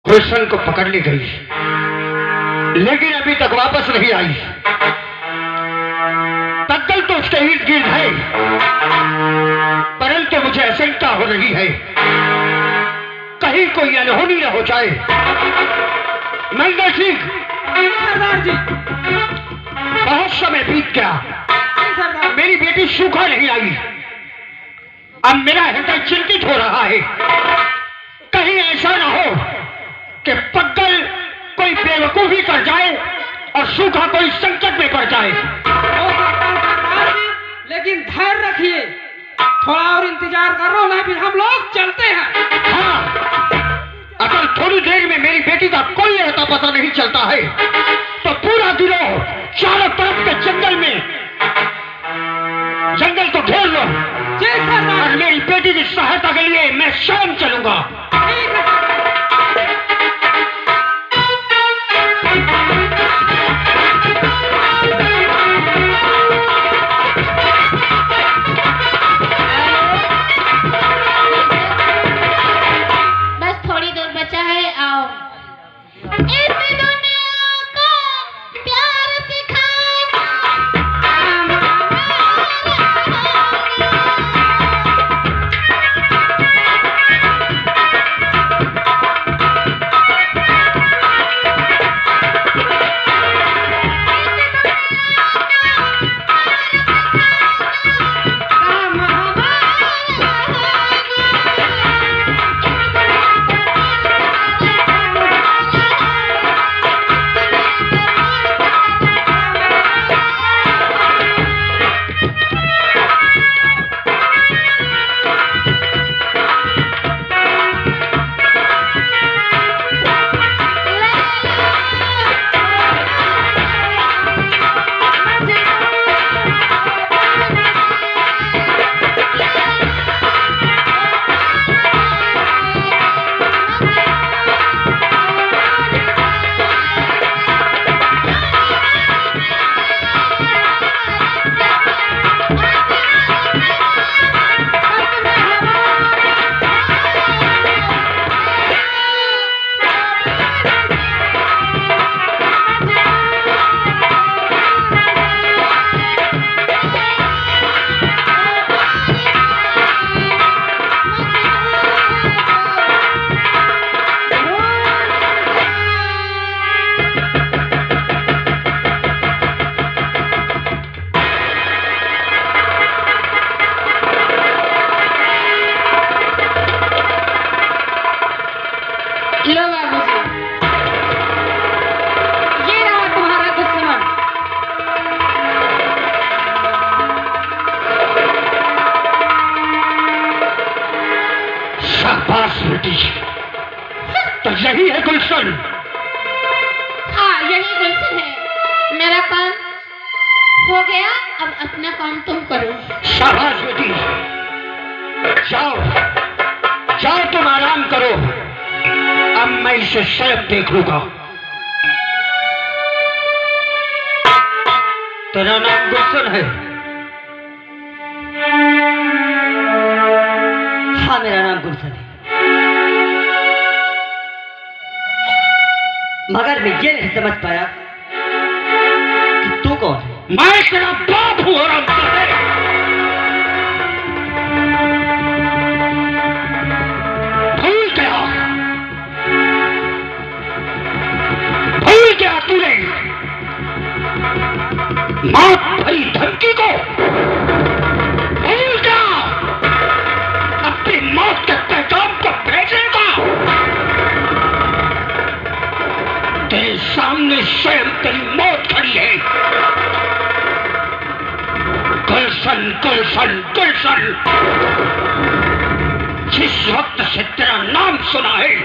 गुलशन को पकड़ ली गई, लेकिन अभी तक वापस नहीं आई। पक्कल तो उसके इर्द गिर्द है, परंतु मुझे आशंका हो रही है कहीं कोई अनहोनी न हो जाए। मंगल सिंह, सरदार जी, बहुत समय बीत गया, मेरी बेटी सूखा नहीं आई। अब मेरा हृदय चिंतित हो रहा है, कहीं ऐसा ना हो कि पक्कल कोई बेवकूफी कर जाए और सूखा कोई संकट में पड़ जाए। सरदार जी, लेकिन धैर्य रखिए, थोड़ा और इंतजार करो, नहीं फिर हम लोग चलते हैं। हाँ, अगर थोड़ी देर में मेरी बेटी का कोई अता पता नहीं चलता है तो पूरा गिरोह चारों तरफ के जंगल को घेर लो। जी सरदार। और मेरी बेटी की सहायता के लिए मैं स्वयं चलूंगा। ठीक है। बस थोड़ी दूर बचा है, आओ। इस दुनिया को प्यार सिखाना लो बाबूजी, ये रहा तुम्हारा दुश्मन। शाबाश बेटी, तो यही है गुलशन। हाँ, यही गुलशन है। मेरा काम हो गया, अब अपना काम तुम करो। शाबाश बेटी, जाओ जाओ, तुम आराम करो, अब मैं इसे स्वयं देख लूंगा। तेरा नाम गुलशन है? हाँ, मेरा नाम गुलशन है, मगर मैं ये नहीं समझ पाया कि तू कौन है। मैं तेरा बाप हूं और भूल गया तूने मौत भरी धमकी को? भूल गया अपनी मौत के पैगाम को भेजने का? तेरे सामने स्वयं तेरी मौत खड़ी है। गुलशन गुलशन गुलशन, जिस वक्त से तेरा नाम सुना है,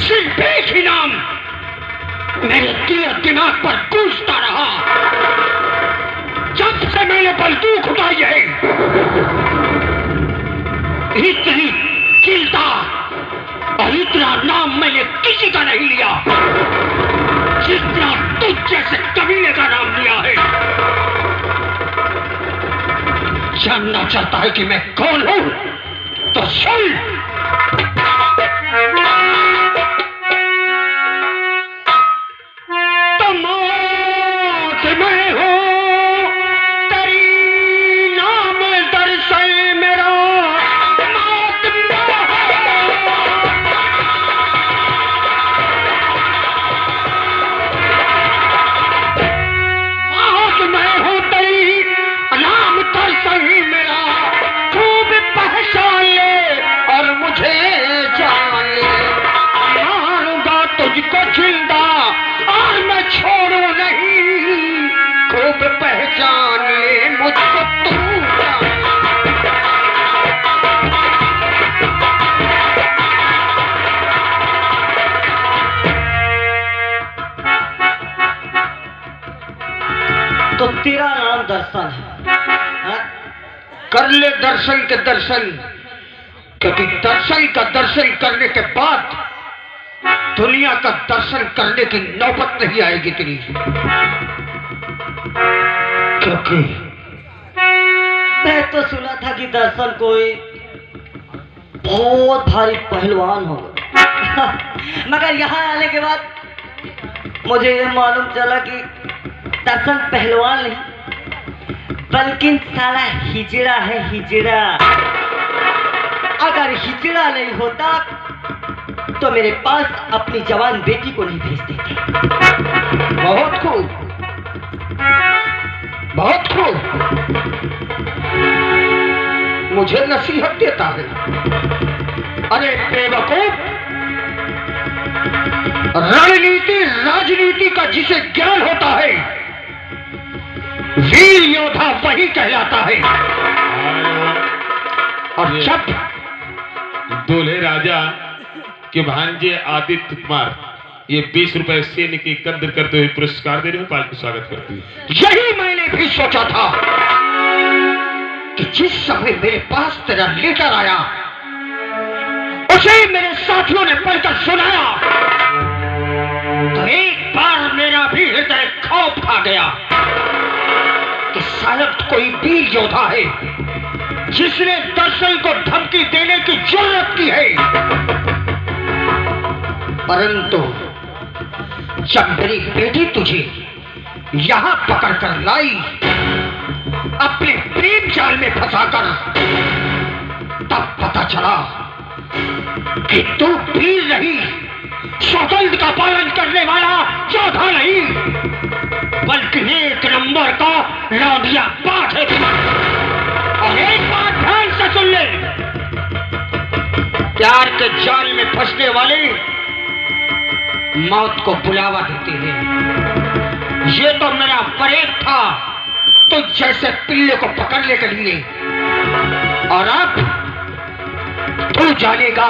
सिर्फ एक ही नाम मेरे दिल दिमाग पर गूंजता रहा। जब से मैंने बंदूक उठाई है, इतनी चिंता और इतना नाम मैंने किसी का नहीं लिया जितना तुझ जैसे कबीले का नाम लिया है। जानना चाहता है कि मैं कौन हूं? तो सुन। दर्शन है। हाँ? कर ले दर्शन के दर्शन, क्योंकि दर्शन का दर्शन करने के बाद दुनिया का दर्शन करने की नौबत नहीं आएगी तेरी। क्योंकि मैं तो सुना था कि दर्शन कोई बहुत भारी पहलवान होगा मगर यहाँ आने के बाद मुझे ये मालूम चला कि दर्शन पहलवान नहीं बल्कि साला हिजड़ा है, हिजड़ा। अगर हिजड़ा नहीं होता तो मेरे पास अपनी जवान बेटी को नहीं भेज देते। बहुत खूब, बहुत खूब। मुझे नसीहत देता है। अरे बेवकूफ, रणनीति राजनीति का जिसे ज्ञान होता है वीर योद्धा वही कहलाता है। और जब दूल्हे राजा के भांजे आदित्य कुमार ये 20 रुपए सैन्य की कद्र करते हुए पुरस्कार दे रहे हैं, पालकी स्वागत करती है। यही मैंने भी सोचा था कि जिस समय मेरे पास तेरा लेटर आया उसे मेरे साथियों ने पढ़कर सुनाया तो एक बार मेरा भी हृदय खौफ खा गया कि शायद कोई वीर योद्धा है जिसने दर्शन को धमकी देने की जरूरत की है। परंतु जब मेरी बेटी तुझे यहां पकड़कर लाई अपने प्रेम जाल में फंसाकर, तब पता चला कि तू वीर नहीं, सौगंध का पालन करने वाला योद्धा नहीं बल्कि एक नंबर का लौंडिया पाठ है। और एक बात ध्यान से सुन ले, प्यार के जाल में फंसने वाले मौत को बुलावा देते हैं। ये तो मेरा परेड था तो जैसे पिल्ले को पकड़ने के लिए, और अब तू जानेगा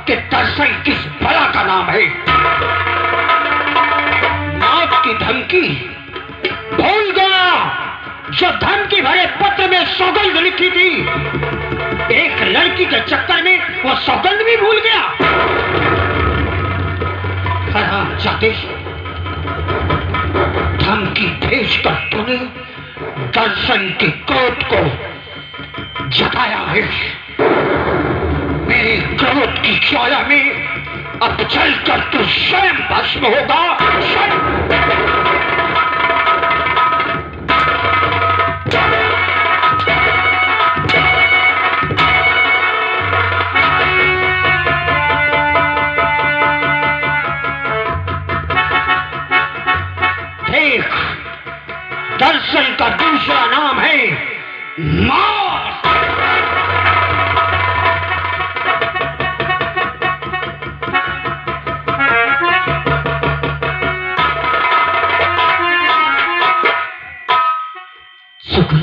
कि दर्शन किस बला का नाम है। मौत की धमकी भूल गया जो धमकी भरे पत्र में सौगंध लिखी थी। एक लड़की के चक्कर में वो सौगंध भी भूल गया। हराम जाते, धमकी भेजकर तूने दर्शन के क्रोध को जताया है। मेरे क्रोध की ज्वाला में अब जलकर तू स्वयं भस्म होगा। देख, दर्शन का दूसरा नाम है मौत। शुक्र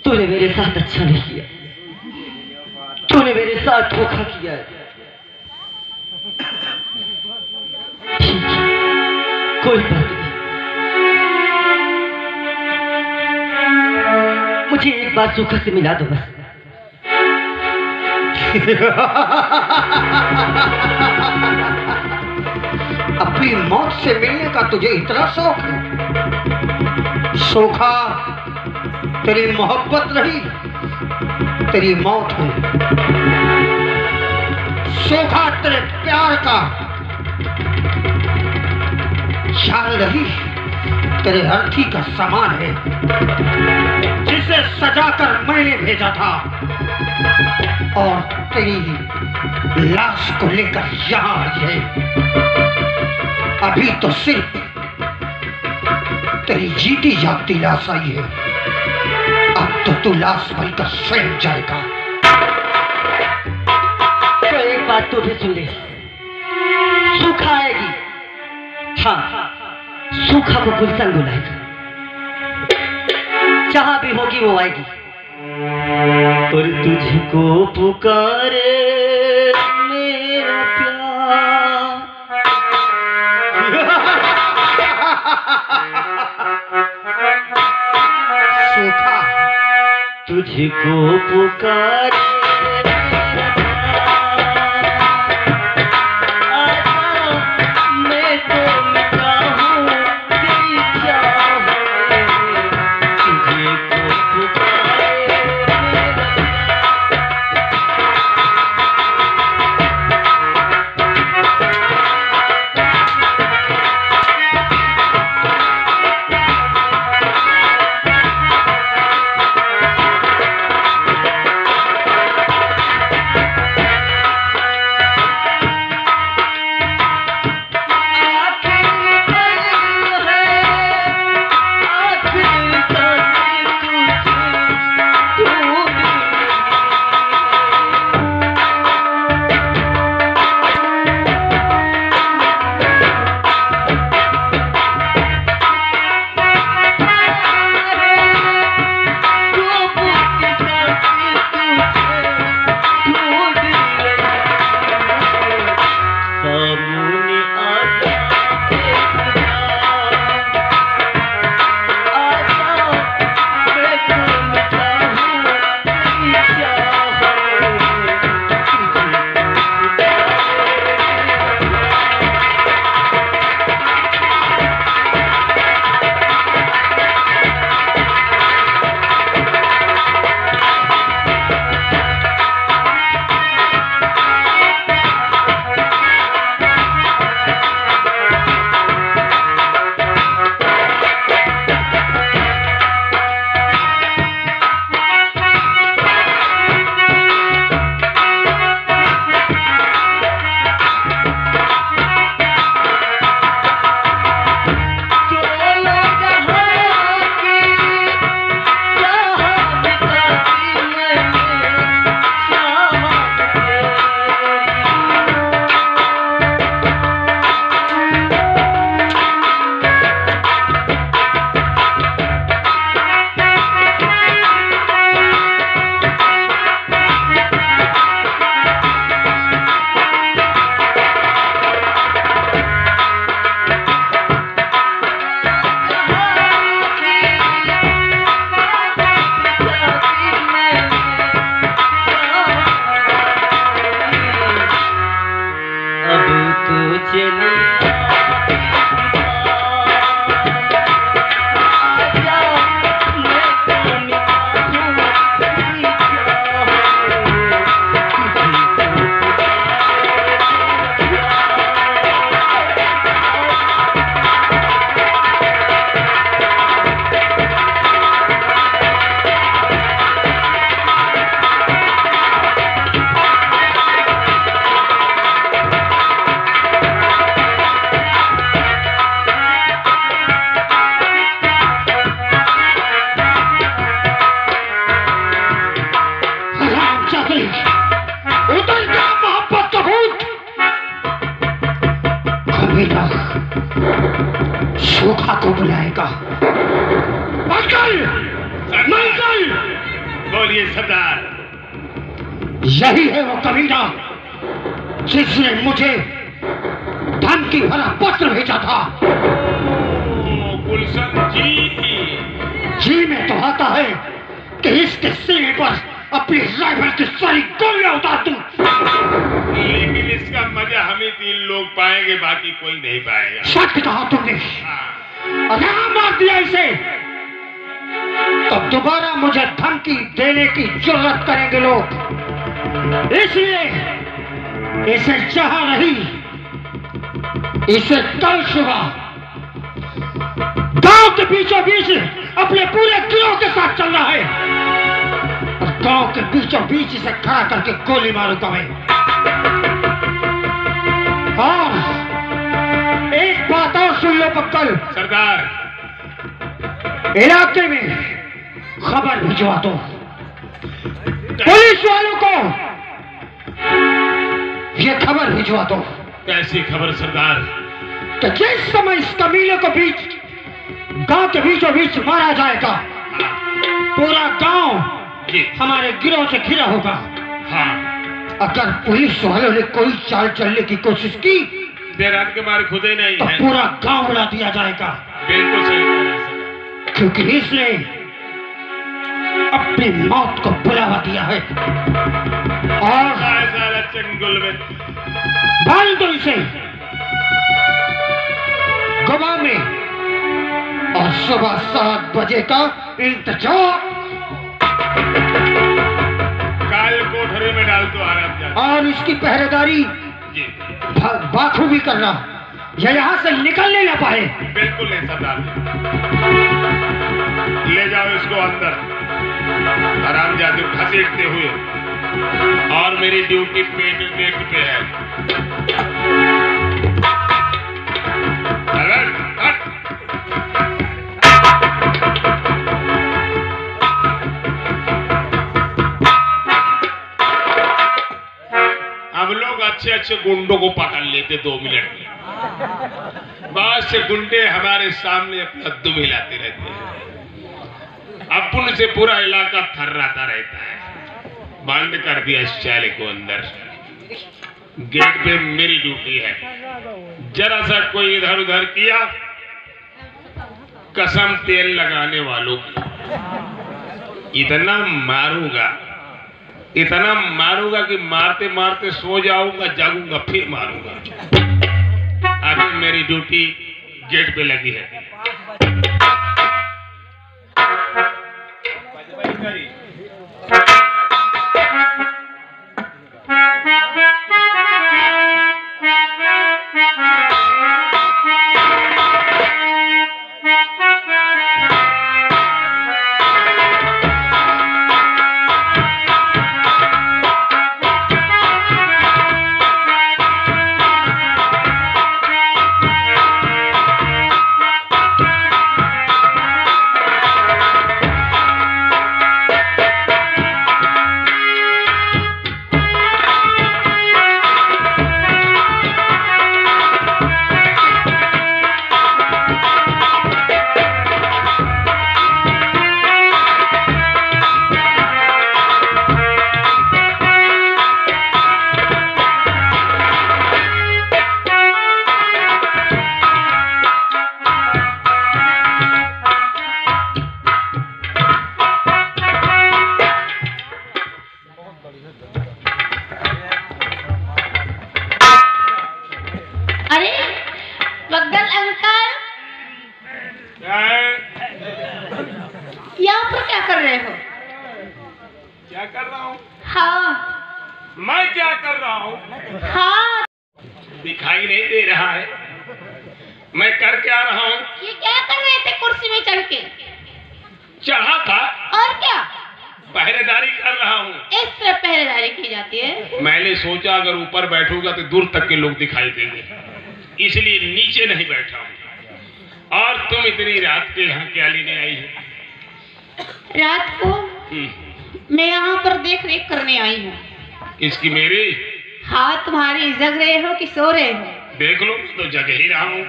तूने मेरे साथ अच्छा नहीं किया, तूने मेरे साथ धोखा किया है। ठीक है, कोई बात नहीं। मुझे एक बार सुखा से मिला दो बस। अपनी मौत से मिलने का तुझे इतना शौक है? सोखा तेरी मोहब्बत नहीं, तेरी मौत है। सोखा तेरे प्यार का ख्याल नहीं, तेरे अर्थी का सामान है जिसे सजाकर मैंने भेजा था और तेरी लाश को लेकर यहां आई है। अभी तो सिर्फ तेरी जीती जागती लाश आई है, अब तो तू लाश बनकर स्वयं जाएगा। तो एक बात तो भी सुन ले, सूखा आएगी। हाँ, सूखा को गुलशन बुलाएगी, जहां भी होगी वो आएगी और तुझको पुकारे मेरा प्यार। तुझको पुकार मैं तो मिटा हूँ तेरी चाह में, तुझको पुकारे सूखा को बुलाएगा। बोलिए सरदार। यही है वो कमीना जिसने मुझे धमकी भरा पत्र भेजा था। गुलशन जी में तो आता है कि इसके सीने पर अपनी राइफल की सारी गोलियां उतार दूं। लेकिन इसका मजा हम ही 3 लोग पाएंगे, बाकी कोई नहीं पाएगा। सच कहा तुमने। अगर मार दिया इसे तो दोबारा मुझे धमकी देने की जरूरत करेंगे लोग। इसलिए इसे चाह नहीं, इसे कल सुबह गांव के बीचों बीच अपने पूरे गिरोह के साथ चलना है और गांव के बीचों बीच इसे खड़ा करके गोली मारूंगा मैं। और एक बात और सुन लो पक्कल सरदार, इलाके में खबर भिजवा दो पुलिस वालों को। ये खबर भिजवा दो। कैसी खबर सरदार? तो जिस समय इस कमीले को गांव के बीचों बीच मारा जाएगा, पूरा गांव हमारे गिरोह से घिरा होगा। हाँ। अगर पुलिस वालों ने कोई चाल चलने की कोशिश की, देरान के मारे खुद ही नहीं तो है, पूरा गांव उड़ा दिया जाएगा। बिल्कुल सही कह रहे हैं। क्योंकि इसने अपनी मौत को बुलावा दिया है और साला चंगुल में डाल दो इसे गुफा में और सुबह 7 बजे का इंतजार। काल कोठरी में डाल दो आराम जा। और इसकी पहरेदारी जी बाखूबी करना, या यहाँ से निकलने ना पाए। बिल्कुल नहीं सरदार जी, ले जाओ इसको अंदर आराम जाते घसीटते हुए, और मेरी ड्यूटी पेट पे है। हम लोग अच्छे गुंडों को पकड़ लेते 2 मिनट में, बहुत से गुंडे हमारे सामने अपना दुम हिलाते रहते हैं, अपन से पूरा इलाका थर्राता रहता है। बंद कर दिया इस चाले को अंदर, गेट पे मेरी ड्यूटी है। जरा सा कोई इधर उधर किया, कसम तेल लगाने वालों की इतना मारूंगा कि मारते मारते सो जाऊंगा, जागूंगा फिर मारूंगा। अभी मेरी ड्यूटी गेट पे लगी है। यहाँ पर क्या कर रहे हो? क्या कर रहा हूँ? हाँ। मैं क्या कर रहा हूँ? हाँ। दिखाई नहीं दे रहा है मैं कर क्या रहा हूँ? ये क्या कर रहे थे कुर्सी में चढ़ के? चढ़ा था। और क्या? पहरेदारी कर रहा हूँ। इस तरह पहरेदारी की जाती है? मैंने सोचा अगर ऊपर बैठूंगा तो दूर तक के लोग दिखाई देंगे, इसलिए नीचे नहीं बैठा हूँ। और तुम इतनी रात के यहाँ क्या लेने आई हो? रात को मैं यहाँ पर देख रेख करने आई हूँ। किसकी? मेरी? हाँ, तुम्हारी। जग रहे हो कि सो रहे हो? देख लो तो जग ही रहा हूँ,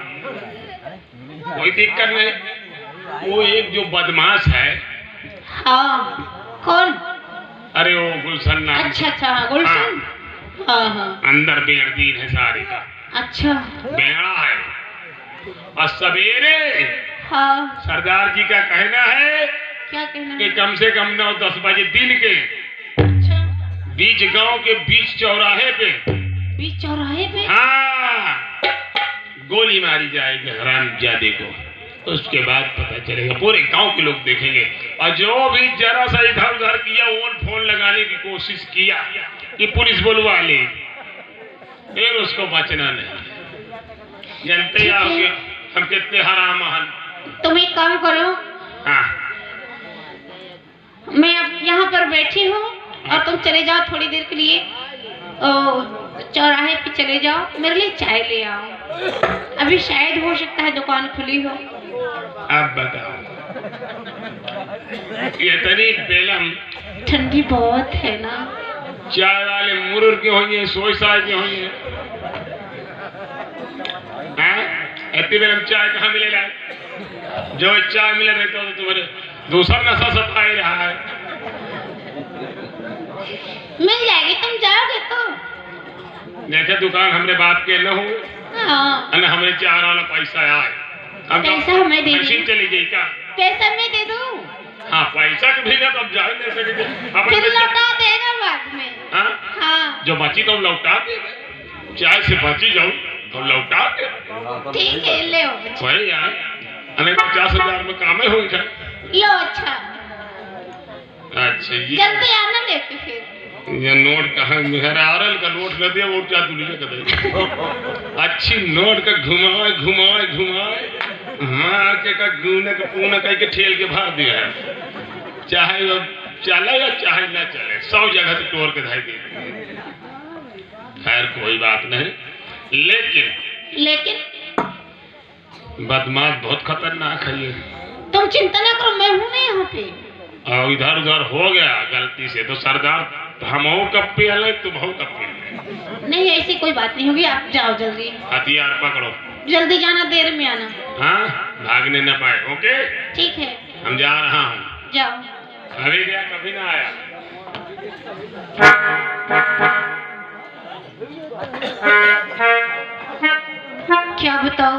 कोई दिक्कत नहीं। वो एक जो बदमाश है। हाँ, कौन? अरे वो गुलशन नाम। अच्छा अच्छा, हाँ, गुलशन। हाँ हाँ, अंदर बेड़दीन है सारी का। अच्छा, बेड़ा है। और सवेरे हाँ, सरदार जी का कहना है क्या कहना कि है? कम से कम 9-10 बजे दिन के अच्छा, बीच गांव के बीच चौराहे पे, बीच चौराहे पे? हाँ, गोली मारी जाएगी हरामजादे को। उसके बाद पता चलेगा, पूरे गांव के लोग देखेंगे। और जो भी जरा सा इधर उधर किया, फोन लगाने की कोशिश किया कि पुलिस बुलवा ले, फिर उसको बचना नहीं। जानते ही आओगे हम कितने हराम हन। तुम एक काम करो, हाँ, मैं अब यहाँ पर बैठी हूँ और तुम चले जाओ थोड़ी देर के लिए, चौराहे पे चले जाओ, मेरे लिए चाय ले आओ। अभी शायद हो सकता है दुकान खुली हो। अब बताओ, ये तनी बेलम ठंडी बहुत है ना। चाय वाले मुरुर के होंगे, सोई साय के होंगे। इतनी बेलम चाय कहाँ मिलेगा? जो चाय मिले रहता तो तुम्हारे दूसरा नशा सता ही रहा है। मिल जाएगी, तुम जाओगे तो। देखे दुकान हमरे बाप के न हो, हाँ, हमरे चार वाला पैसा आए। पैसा हमें दे दो। मशीन चली गई का? पैसा मैं दे दूं? हाँ पैसा के भी ना तब जा नहीं सके फिर लौटा देगा बाद में। हाँ हाँ जो बची तो लौटा दे, चाय से बची जाऊँ तो लौटा दे। ठीक है, ले वही यार, अरे 50,000 में काम है होगा। लो अच्छा ये जल्दी आना लेके फिर। ये नोट कहाँ मेहरारल का नोट न दिया वो क्या दुनिया का दे। अच्छी नोट का घुमाए घुमाए घुमाए मार के का गूने का पूना कह के ठेल के भर दिया है, चाहे वो चले या चाहे ना चले 100 जगह से तोड़ के धाई दे। खैर कोई बात नहीं, लेकिन बदमाश बहुत खतरनाक है ये। तुम चिंता ना करो, मैं हूँ ना यहाँ पे। और इधर उधर हो गया गलती से तो सरदार हम कप्पी है तुम हो कप्पी। नहीं ऐसी कोई बात नहीं होगी, आप जाओ जल्दी। हथियार पकड़ो, जल्दी जाना, देर में आना। हाँ भागने न पाए। ओके ठीक है, हम जा रहा हूँ। जाओ। अभी गया कभी ना आया। क्या बताओ,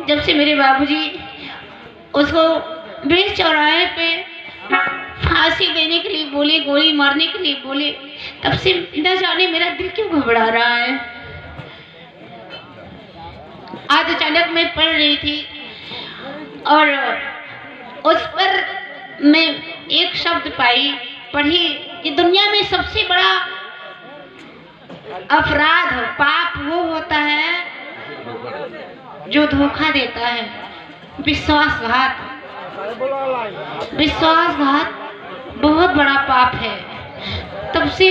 जब से मेरे बाबूजी उसको बीच चौराहे पे फांसी देने के लिए बोले, गोली मारने के लिए बोले, तब से न जाने मेरा दिल क्यों घबरा रहा है। आज अचानक मैं पढ़ रही थी और उस पर मैं एक शब्द पढ़ी कि दुनिया में सबसे बड़ा अपराध पाप वो होता है जो धोखा देता है, विश्वासघात। विश्वासघात बहुत बड़ा पाप है। तब से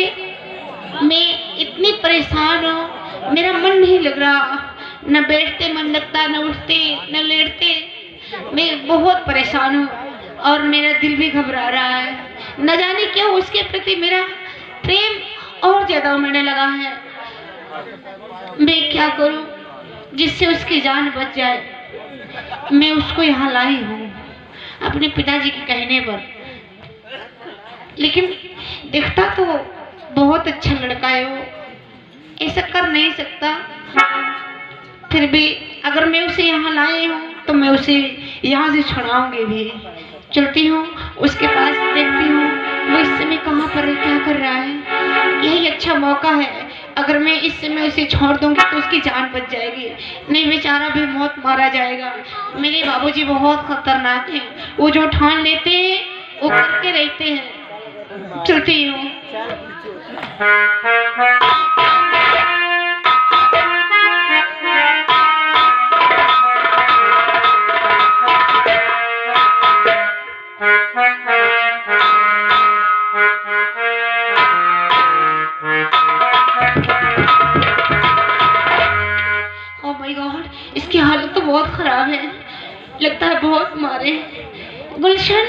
मैं इतनी परेशान हूँ, मेरा मन नहीं लग रहा, न बैठते मन लगता, न उठते न लेटते। मैं बहुत परेशान हूँ और मेरा दिल भी घबरा रहा है। न जाने क्यों उसके प्रति मेरा प्रेम और ज्यादा उमड़ने लगा है। मैं क्या करूँ जिससे उसकी जान बच जाए। मैं उसको यहाँ लाई हूँ अपने पिताजी के कहने पर, लेकिन दिखता तो बहुत अच्छा लड़का है वो, ऐसा कर नहीं सकता। फिर भी अगर मैं उसे यहाँ लाई हूँ तो मैं उसे यहाँ से छुड़ाऊंगी भी। चलती हूँ उसके पास, देखती हूँ वो इस समय कहाँ पर है, क्या कर रहा है। यही अच्छा मौका है, अगर मैं इस समय उसे छोड़ दूंगी तो उसकी जान बच जाएगी, नहीं बेचारा भी मौत मारा जाएगा। मेरे बाबूजी बहुत खतरनाक हैं, वो जो ठान लेते हैं वो करके रहते हैं। चलती हूँ। इसकी हालत तो बहुत खराब है, लगता है बहुत मारे। गुलशन